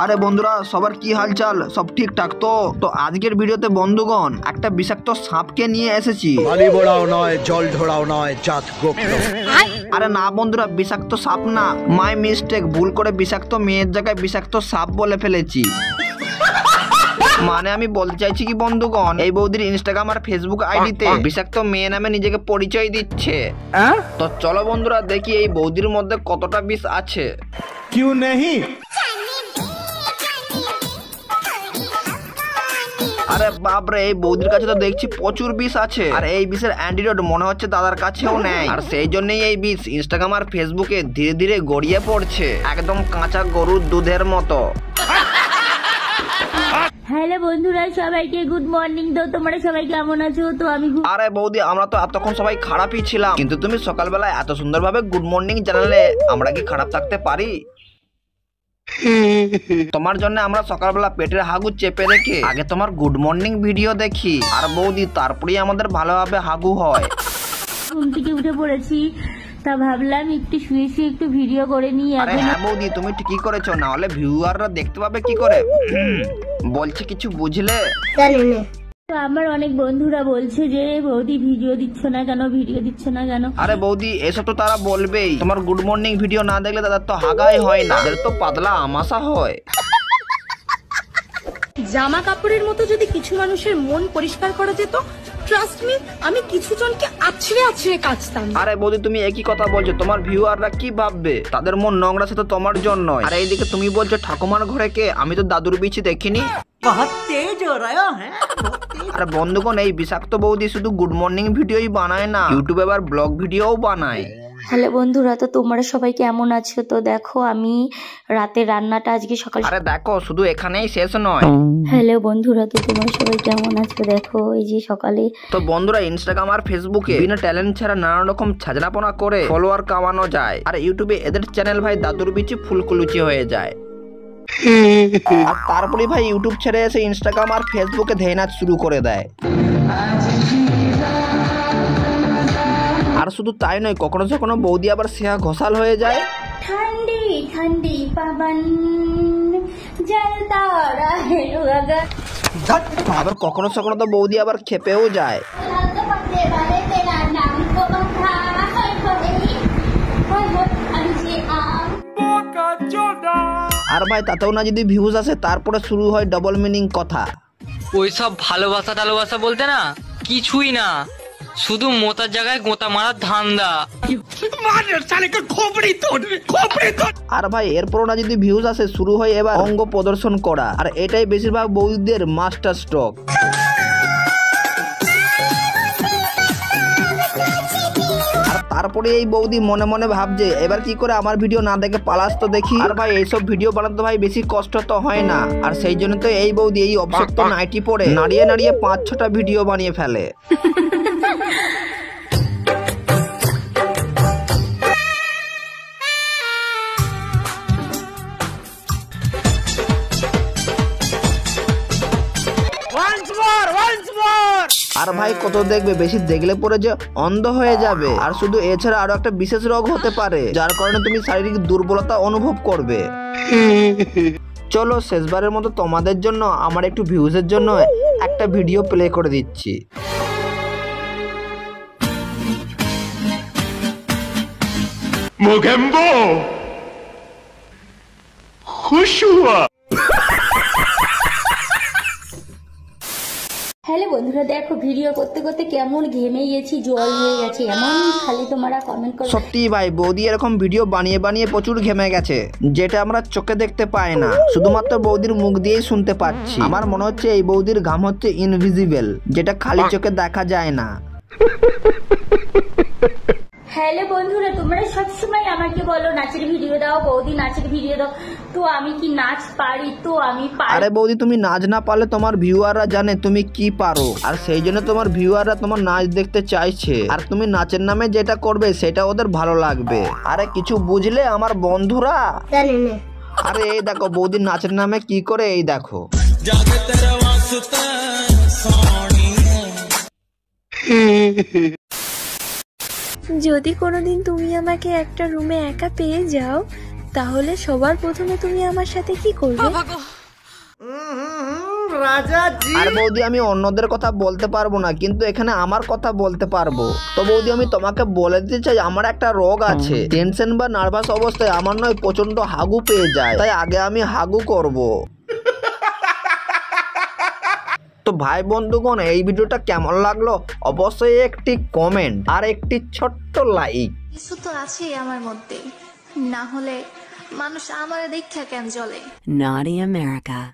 আরে বন্ধুরা সবার কি হালচাল, সব ঠিকঠাক তো? তো আজকের ভিডিওতে বন্ধুগণ একটা বিষাক্ত সাপকে নিয়ে এসেছি। বালি বড়াও নয়, জল ঢোড়াও নয়, জাত গোপ্ত। আরে না বন্ধুরা, বিষাক্ত সাপ না, মাই মিস্টেক, ভুল করে বিষাক্ত মেয়ের জায়গায় বিষাক্ত সাপ বলে ফেলেছি। মানে আমি বলতে চাইছি কি বন্ধুগণ, এই বৌদির ইনস্টাগ্রাম আর ফেসবুক আইডিতে বিষাক্ত মেয়ে নামে নিজেকে পরিচয় দিচ্ছে। তো চলো বন্ধুরা দেখি এই বৌদির মধ্যে কতটা বিষ আছে। क्यों नहीं? আরে বাপরে, এই বৌদির কাছে তো দেখছি প্রচুর বিষ আছে, আর এই বিষের অ্যান্টিডোট মনে হচ্ছে দাদার কাছেও নেই, আর সেই জন্যই এই বিষ ইনস্টাগ্রাম আর ফেসবুকে ধীরে ধীরে গড়িয়ে পড়ছে, একদম কাঁচা গরুর দুধের মতো। হ্যালো বন্ধুরা, সবাইকে গুড মর্নিং। তো তোমরা সবাই কেমন আছো? তো আমি আরে বৌদি, আমরা তো এতক্ষণ সবাই খারাপই ছিলাম, কিন্তু তুমি সকালবেলা এত সুন্দরভাবে গুড মর্নিং জানালে আমরা কি খারাপ থাকতে পারি? তোমার জন্য আমরা সকালবেলা পেটের হাগু চেপে রেখে আগে তোমার গুড মর্নিং ভিডিও দেখি, আর বৌদি তারপরেই আমাদের ভালোভাবে হাগু হয়। ঘুম থেকে উঠে পড়েছি, তা ভাবলাম একটু শুয়ে শুয়ে একটু ভিডিও করে নিই। আরে হ্যাঁ বৌদি, তুমি ঠিকই করেছো, না হলে ভিউয়াররা দেখতে পাবে কি করে। বলছি কিছু বুঝলে? তো আমার অনেক বন্ধুরা বলছে যে বৌদি ভিডিও দিচ্ছ না কেন, ভিডিও দিচ্ছ না কেন। আরে বৌদি, এসব তো তারা বলবেই, তোমার গুড মর্নিং ভিডিও না দেখলে তাদের তো হাগাই হয় না, তাদের তো পাতলা আমাশা হয়। জামা কাপড়ের মতো যদি কিছু মানুষের মন পরিষ্কার করা যেত, ট্রাস্ট মি, আমি কিছু জনকে আছড়ে আছড়ে কাচতাম। আরে বৌদি, তুমি একই কথা বলছো, তোমার ভিউয়াররা কি ভাববে? তাদের মন নোংরা সে তো তোমার জন্য। আর এইদিকে তুমি বলছো ঠাকুমার ঘরে কে, আমি তো দাদুর বিচি দেখিনি। আরে বন্ধুগণ, এই বিষাক্ত বৌদি শুধু গুড মর্নিং ভিডিওই বানায় না, ইউটিউবে আবার ব্লগ ভিডিওও বানায়। হ্যালো বন্ধুরা, তো তোমরা সবাই কেমন আছো? তো দেখো আমি রাতে রান্নাটা আজকে সকাল। আরে দেখো, শুধু এখানেই শেষ নয়। হ্যালো বন্ধুরা, তো তোমরা সবাই কেমন আছো? দেখো এই যে সকালে। তো বন্ধুরা, ইনস্টাগ্রাম আর ফেসবুকে বিনা ট্যালেন্ট ছাড়া নানা রকম ছাজনাপনা করে ফলোয়ার কামানো যায়, আর ইউটিউবে এদের চ্যানেল ভাই দাদুর বিচি ফুলকুলুচি হয়ে যায়। আর তারপরে ভাই ইউটিউব ছেড়ে এসে ইনস্টাগ্রাম আর ফেসবুকে ধেয়ে নাচ শুরু করে দেয়। আর শুধু তাই নয়, কখনো কখনো বৌদি আবার সেহা ঘোষাল হয়ে যায়। ঠান্ডি ঠান্ডি পাবন জলতা রহে লগা। আবার কখনো কখনো তো বৌদি আবার খেপেও যায়। আর ভাই তাতেও না যদি ভিউজ আসে, তারপরে শুরু হয় ডবল মিনিং কথা। ওইসব ভালোবাসা টালোবাসা বলতে না কিছুই না, শুধু মোতার জায়গায় গোতা মারার ধান্দা। আর ভাই এরপরও না যদি ভিউজ আসে, শুরু হয় এবার অঙ্গ প্রদর্শন করা, আর এটাই বেশিরভাগ বৌদিদের মাস্টার স্ট্রোক। তারপরে এই বৌদি মনে মনে ভাবছে এবার কি করে আমার ভিডিও না দেখে পালাস তো দেখি। আর ভাই এইসব ভিডিও বানাতে ভাই বেশি কষ্ট তো হয় না, আর সেই জন্য তো এই বৌদি এই অবসক্ত নাইটি পরে নাড়িয়ে নাড়িয়ে 5-6টা ভিডিও বানিয়ে ফেলে। আর ভাই কত দেখবে, বেশি দেখলে পরে যে অন্ধ হয়ে যাবে। আর শুধু এছাড়া আরো একটা বিশেষ রোগ হতে পারে, যার কারণে তুমি শারীরিক দুর্বলতা অনুভব করবে। চলো শেষবারের মতো তোমাদের জন্য আমার একটু ভিউজের জন্য একটা ভিডিও প্লে করে দিচ্ছি। মোগেম্বো খুশ হুয়া। হ্যালো বন্ধুরা, দেখো ভিডিও করতে করতে কেমন ঘেমে গেছি, জল হয়ে গেছে, এমন খালি তোমরা কমেন্ট করো। সত্যি ভাই, বৌদি এরকম ভিডিও বানিয়ে বানিয়ে প্রচুর ঘেমে গেছে, যেটা আমরা চোখে দেখতে পাই না, শুধুমাত্র বৌদির মুখ দিয়েই শুনতে পাচ্ছি। আমার মনে হচ্ছে এই বৌদির ঘাম হচ্ছে ইনভিজিবল, যেটা খালি চোখে দেখা যায় না। হ্যালো বন্ধুরা, তোমরা সবসময় আমাকে বলো নাচের ভিডিও দাও, বৌদি নাচের ভিডিও দাও, তো আমি কি নাচ পারি? তো আমি পারি। আরে বৌদি, তুমি নাচ না পারলে তোমার ভিউয়াররা জানে তুমি কি পারো, আর সেই জন্য তোমার ভিউয়াররা তোমার নাচ দেখতে চাইছে, আর তুমি নাচের নামে যেটা করবে সেটা ওদের ভালো লাগবে। আরে কিছু বুঝলে আমার বন্ধুরা? আরে এই দেখো বৌদি নাচের নামে কি করে, এই দেখো। যদি কোনোদিন তুমি আমাকে একটা রুমে একা পেয়ে যাও, তাহলে সবার প্রথমে তুমি আমার সাথে কি করবে? আর বৌদি আমি অন্যদের কথা বলতে পারবো না, কিন্তু এখানে আমার কথা বলতে পারবো। তো বৌদি আমি তোমাকে বলে দিতে চাই আমার একটা রোগ আছে, টেনশন বা নার্ভাস অবস্থায় আমার নয় প্রচন্ড হাগু পেয়ে যায়, তাই আগে আমি হাগু করব। তো ভাই বন্ধুগণ, এই ভিডিওটা কেমন লাগলো অবশ্যই একটি কমেন্ট আর একটি ছোট্ট লাইক। কিছু তো আছেই আমার মধ্যে, না হলে মানুষ আমার দেখা কেন চলে। Naughty America.